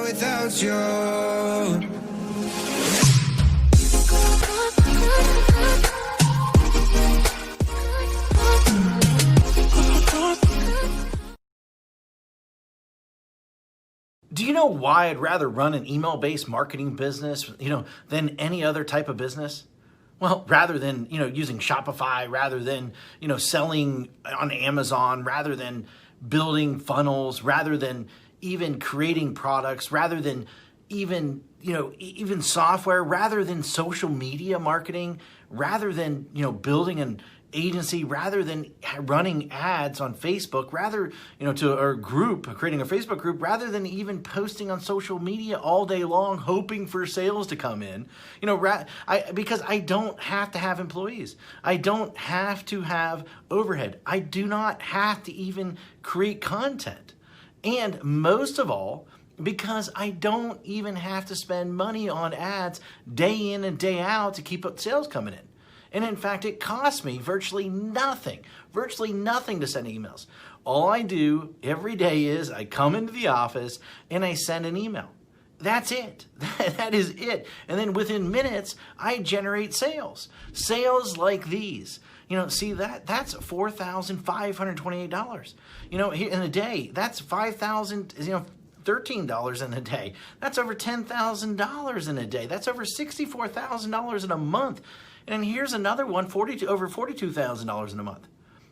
without you. Do you know why I'd rather run an email-based marketing business, than any other type of business? Well, rather than, using Shopify, rather than, selling on Amazon, rather than building funnels, rather than even creating products, rather than even software, rather than social media marketing, rather than, building an agency, rather than running ads on Facebook, rather, creating a Facebook group, rather than even posting on social media all day long, hoping for sales to come in, because I don't have to have employees. I don't have to have overhead. I do not have to even create content. And most of all, because I don't even have to spend money on ads day in and day out to keep up sales coming in. And in fact, it costs me virtually nothing to send emails. All I do every day is I come into the office and I send an email. That's it. That is it. And then within minutes, I generate sales. Sales like these. See that's $4,528. In a day, that's $5,000, $13 in a day. That's over $10,000 in a day. That's over $64,000 in a month. And here's another one, over $42,000 in a month.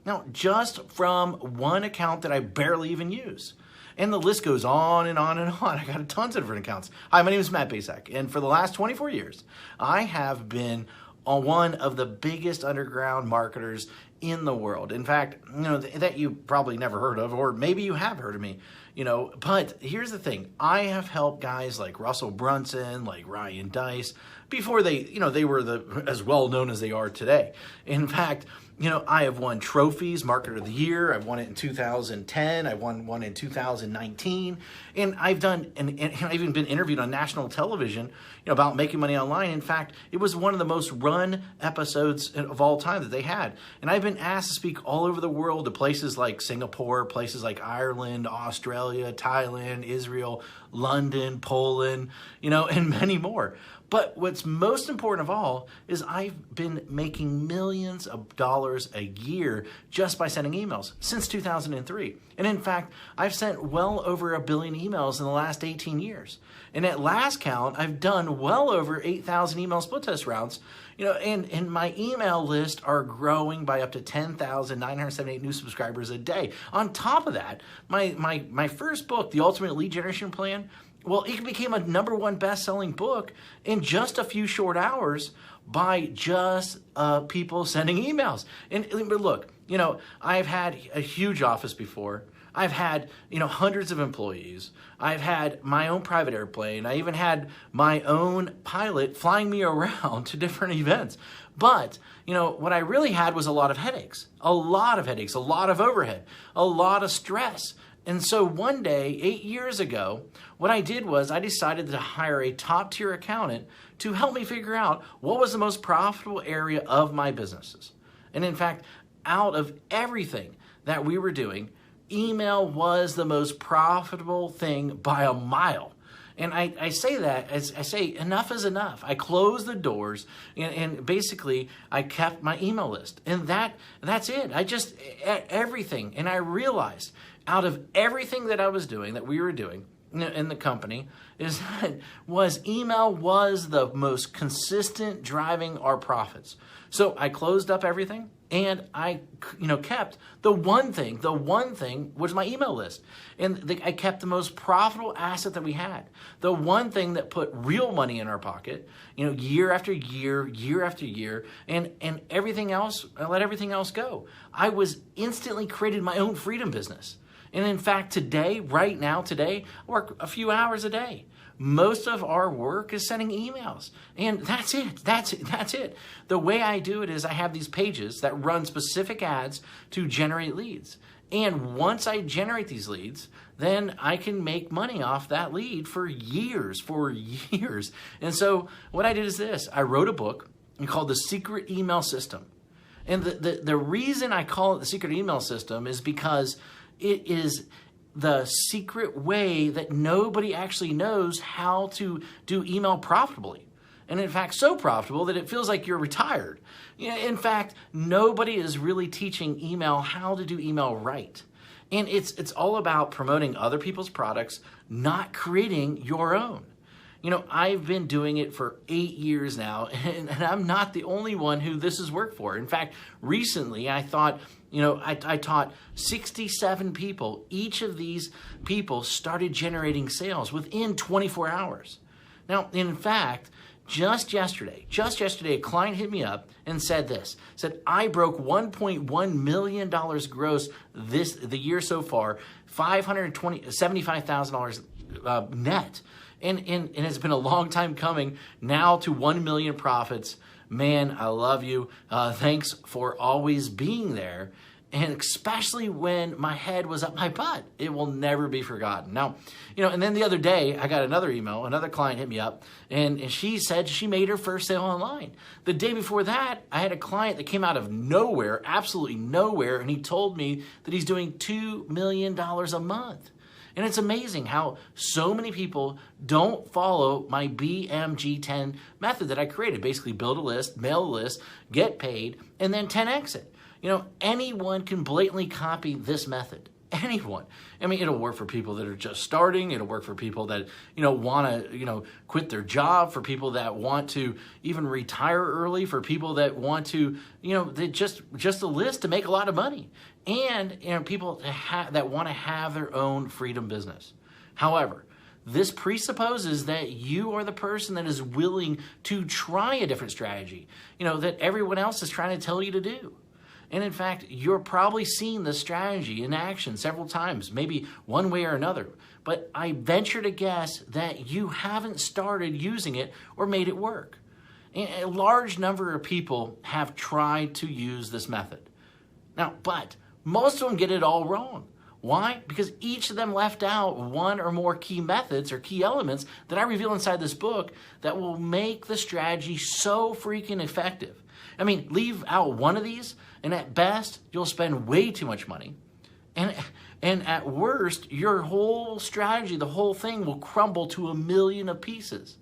Now, just from one account that I barely even use. And the list goes on and on and on. I got tons of different accounts. Hi, my name is Matt Basak, and for the last 24 years, I have been one of the biggest underground marketers in the world. In fact, that you probably never heard of, or maybe you have heard of me, but here's the thing. I have helped guys like Russell Brunson, like Ryan Dice, before they were as well known as they are today. In fact, I have won trophies, Marketer of the Year. I've won it in 2010. I won one in 2019. And I've even been interviewed on national television, about making money online. In fact, it was one of the most run episodes of all time that they had. And I've been asked to speak all over the world to places like Singapore, places like Ireland, Australia, Thailand, Israel, London, Poland, and many more. But what's most important of all is I've been making millions of dollars a year just by sending emails since 2003. And in fact, I've sent well over 1 billion emails in the last 18 years. And at last count, I've done well over 8,000 email split test rounds. And my email list are growing by up to 10,978 new subscribers a day. On top of that, my first book, The Ultimate Lead Generation Plan, well, it became a #1 best-selling book in just a few short hours by just people sending emails. But look, I've had a huge office before. I've had, hundreds of employees. I've had my own private airplane. I even had my own pilot flying me around to different events. But, what I really had was a lot of headaches, a lot of overhead, a lot of stress. And so one day, 8 years ago, what I did was I decided to hire a top-tier accountant to help me figure out what was the most profitable area of my businesses. And in fact, out of everything that we were doing, email was the most profitable thing by a mile. And I say that, as I say, enough is enough. I closed the doors and basically I kept my email list. And that's it. Everything. And I realized out of everything that I was doing, that we were doing in the company, email was the most consistent driving our profits. So I closed up everything and I, kept the one thing was my email list. And I kept the most profitable asset that we had. The one thing that put real money in our pocket, year after year, year after year, and everything else, I let everything else go. I was instantly created my own freedom business. And in fact, right now, I work a few hours a day. Most of our work is sending emails. And that's it. The way I do it is I have these pages that run specific ads to generate leads. And once I generate these leads, then I can make money off that lead for years. And so what I did is this. I wrote a book called The Secret Email System. And the reason I call it The Secret Email System is because it is the secret way that nobody actually knows how to do email profitably. And in fact, so profitable that it feels like you're retired. In fact, nobody is really teaching email how to do email right. And it's all about promoting other people's products, not creating your own. I've been doing it for 8 years now, and I'm not the only one who this has worked for. In fact, recently I thought, I taught 67 people. Each of these people started generating sales within 24 hours. Now, in fact, just yesterday, a client hit me up and said I broke $1.1 million gross the year so far, $75,000 net. And it's been a long time coming now to 1 million profits. Man, I love you. Thanks for always being there. And especially when my head was up my butt. It will never be forgotten. Now, and then the other day, I got another email. Another client hit me up, and she said she made her first sale online. The day before that, I had a client that came out of nowhere, absolutely nowhere, and he told me that he's doing $2 million a month. And it's amazing how so many people don't follow my BMG10 method that I created. Basically, build a list, mail a list, get paid, and then 10x it. Anyone can blatantly copy this method. Anyone. I mean, it'll work for people that are just starting. It'll work for people that, want to, quit their job, for people that want to even retire early, for people that want to, they just a list to make a lot of money. And, people that want to have their own freedom business. However, this presupposes that you are the person that is willing to try a different strategy, that everyone else is trying to tell you to do. And in fact, you're probably seen this strategy in action several times, maybe one way or another. But I venture to guess that you haven't started using it or made it work. And a large number of people have tried to use this method. Now, but most of them get it all wrong. Why? Because each of them left out one or more key methods or key elements that I reveal inside this book that will make the strategy so freaking effective. I mean, leave out one of these, and at best, you'll spend way too much money. And at worst, your whole strategy, the whole thing will crumble to a million of pieces.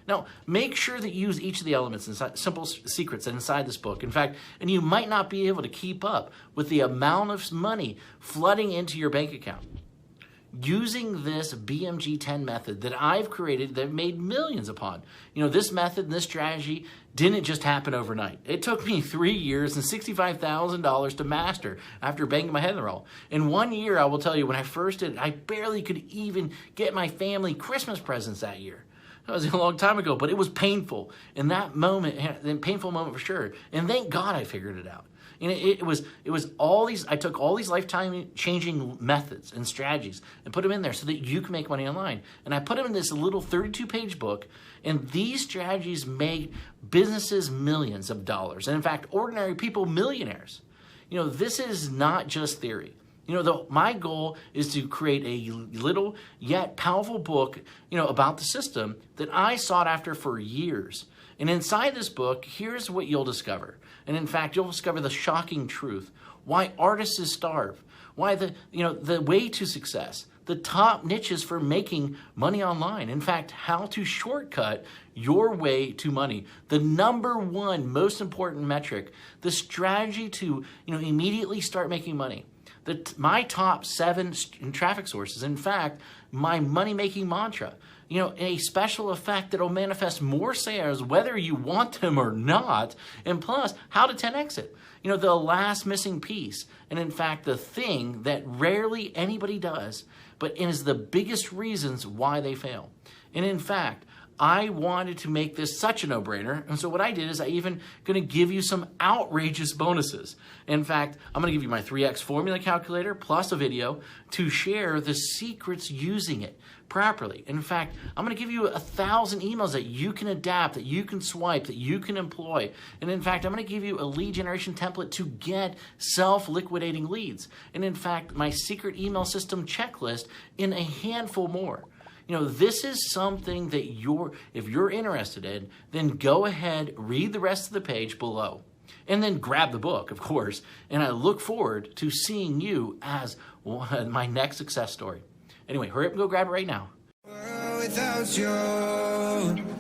Now, make sure that you use each of the elements inside, simple secrets inside this book. In fact, and you might not be able to keep up with the amount of money flooding into your bank account. Using this BMG10 method that I've created that I've made millions upon. This method and this strategy didn't just happen overnight. It took me 3 years and $65,000 to master after banging my head in the wall. In 1 year, I will tell you, when I first did it, I barely could even get my family Christmas presents that year. That was a long time ago, but it was painful. In that moment, a painful moment for sure. And thank God I figured it out. And it was all these, I took all these lifetime changing methods and strategies and put them in there so that you can make money online. And I put them in this little 32-page book, and these strategies made businesses millions of dollars. And in fact, ordinary people millionaires. This is not just theory. My goal is to create a little yet powerful book, about the system that I sought after for years. And inside this book, here's what you'll discover. And in fact, you'll discover the shocking truth. Why artists starve. Why the way to success. The top niches for making money online. In fact, how to shortcut your way to money. The number one most important metric. The strategy to, immediately start making money. My top 7 traffic sources. In fact, my money-making mantra. A special effect that will manifest more sales whether you want them or not. And plus, how to 10x it. The last missing piece. And in fact, the thing that rarely anybody does, but is the biggest reasons why they fail. And in fact, I wanted to make this such a no-brainer, and so what I did is I even going to give you some outrageous bonuses. In fact, I'm going to give you my 3x formula calculator plus a video to share the secrets using it properly. In fact, I'm going to give you 1,000 emails that you can adapt, that you can swipe, that you can employ. And in fact, I'm going to give you a lead generation template to get self-liquidating leads. And in fact, my secret email system checklist in a handful more. This is something that if you're interested in, then go ahead, read the rest of the page below. And then grab the book, of course. And I look forward to seeing you as my next success story. Anyway, hurry up and go grab it right now. Without you.